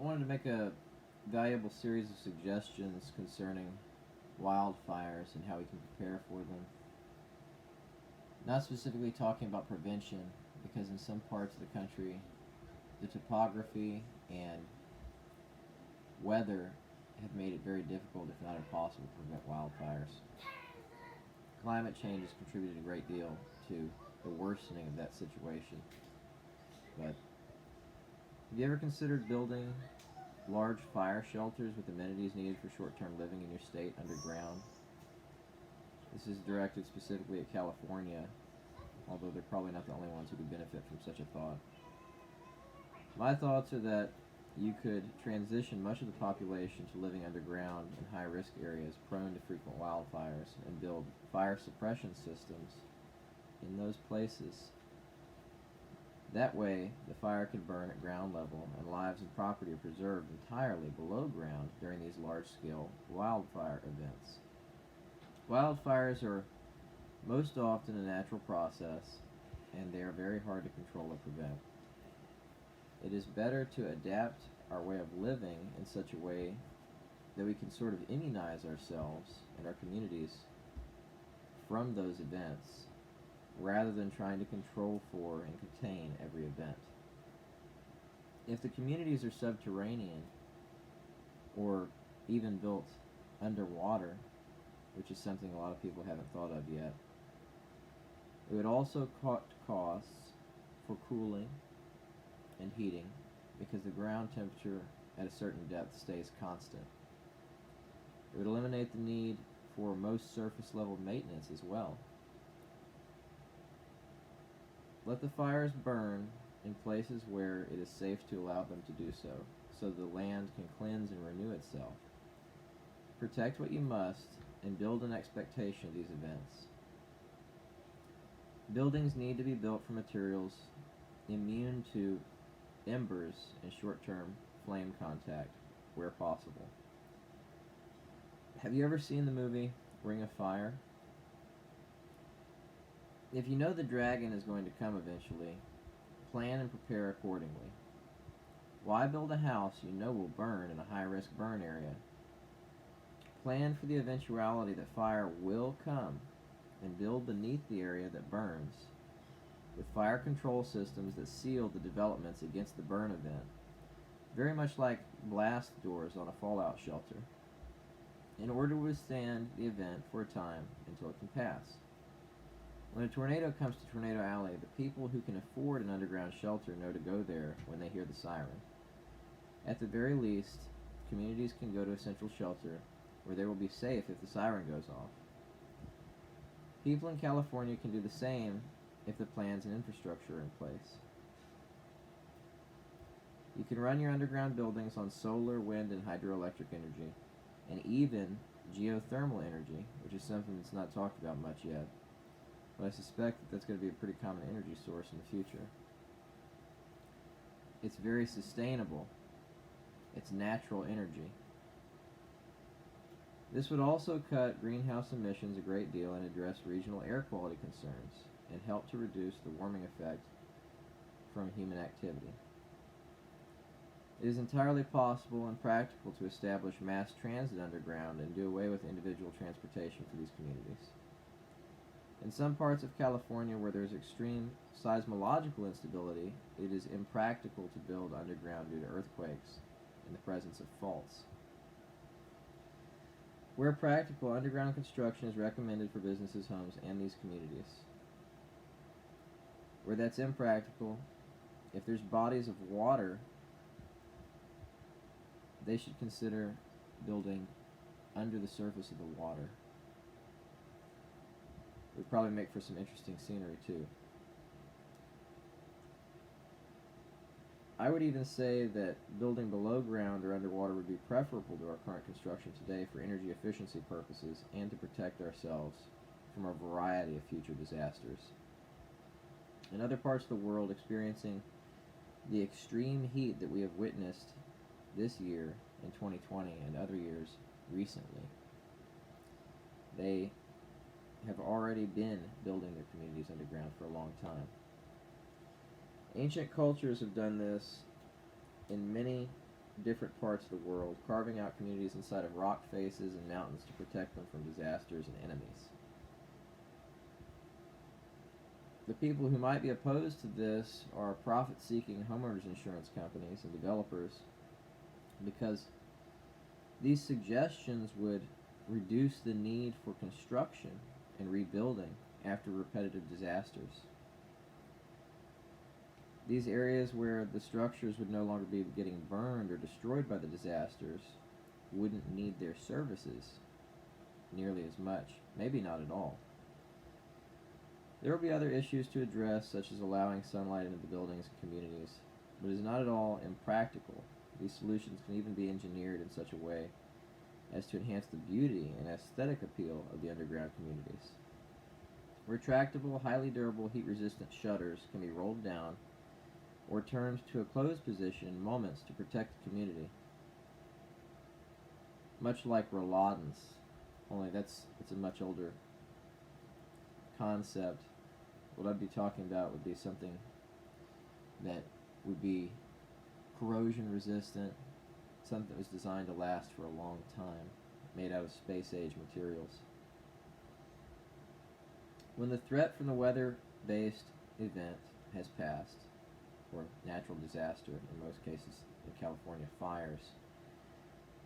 wanted to make a valuable series of suggestions concerning wildfires and how we can prepare for them. Not specifically talking about prevention, because in some parts of the country, the topography and weather have made it very difficult, if not impossible, to prevent wildfires. Climate change has contributed a great deal to the worsening of that situation. But have you ever considered building large fire shelters with amenities needed for short-term living in your state underground? This is directed specifically at California, although they're probably not the only ones who could benefit from such a thought. My thoughts are that you could transition much of the population to living underground in high-risk areas prone to frequent wildfires and build fire suppression systems in those places. That way, the fire can burn at ground level and lives and property are preserved entirely below ground during these large-scale wildfire events. Wildfires are most often a natural process, and they are very hard to control or prevent. It is better to adapt our way of living in such a way that we can sort of immunize ourselves and our communities from those events, rather than trying to control for and contain every event. If the communities are subterranean or even built underwater, which is something a lot of people haven't thought of yet, it would also cut costs for cooling and heating, because the ground temperature at a certain depth stays constant. It would eliminate the need for most surface level maintenance as well. Let the fires burn in places where it is safe to allow them to do so the land can cleanse and renew itself. Protect what you must and build an expectation of these events. Buildings need to be built from materials immune to embers and short-term flame contact where possible. Have you ever seen the movie Ring of Fire? If you know the dragon is going to come eventually, plan and prepare accordingly. Why build a house you know will burn in a high-risk burn area? Plan for the eventuality that fire will come and build beneath the area that burns, with fire control systems that seal the developments against the burn event, very much like blast doors on a fallout shelter, in order to withstand the event for a time until it can pass. When a tornado comes to Tornado Alley, the people who can afford an underground shelter know to go there when they hear the siren. At the very least, communities can go to a central shelter where they will be safe if the siren goes off. People in California can do the same if the plans and infrastructure are in place. You can run your underground buildings on solar, wind, and hydroelectric energy, and even geothermal energy, which is something that's not talked about much yet. But I suspect that that's going to be a pretty common energy source in the future. It's very sustainable. It's natural energy. This would also cut greenhouse emissions a great deal and address regional air quality concerns, and help to reduce the warming effect from human activity. It is entirely possible and practical to establish mass transit underground and do away with individual transportation for these communities. In some parts of California where there is extreme seismological instability, it is impractical to build underground due to earthquakes and the presence of faults. Where practical, underground construction is recommended for businesses, homes, and these communities. Where that's impractical, if there's bodies of water, they should consider building under the surface of the water. It would probably make for some interesting scenery too. I would even say that building below ground or underwater would be preferable to our current construction today for energy efficiency purposes and to protect ourselves from a variety of future disasters. In other parts of the world experiencing the extreme heat that we have witnessed this year in 2020 and other years recently, they have already been building their communities underground for a long time. Ancient cultures have done this in many different parts of the world, carving out communities inside of rock faces and mountains to protect them from disasters and enemies. The people who might be opposed to this are profit-seeking homeowners insurance companies and developers, because these suggestions would reduce the need for construction and rebuilding after repetitive disasters. These areas where the structures would no longer be getting burned or destroyed by the disasters wouldn't need their services nearly as much, maybe not at all. There will be other issues to address, such as allowing sunlight into the buildings and communities, but it is not at all impractical. These solutions can even be engineered in such a way as to enhance the beauty and aesthetic appeal of the underground communities. Retractable, highly durable, heat-resistant shutters can be rolled down or turned to a closed position in moments to protect the community. Much like rollades, only it's a much older concept. What I'd be talking about would be something that would be corrosion resistant, something that was designed to last for a long time, made out of space-age materials. When the threat from the weather-based event has passed, or natural disaster, in most cases in California fires,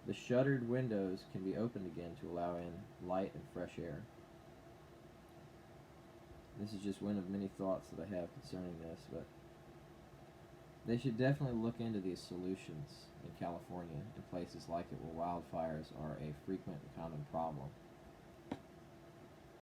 the shuttered windows can be opened again to allow in light and fresh air. This is just one of many thoughts that I have concerning this, but they should definitely look into these solutions in California and places like it where wildfires are a frequent and common problem.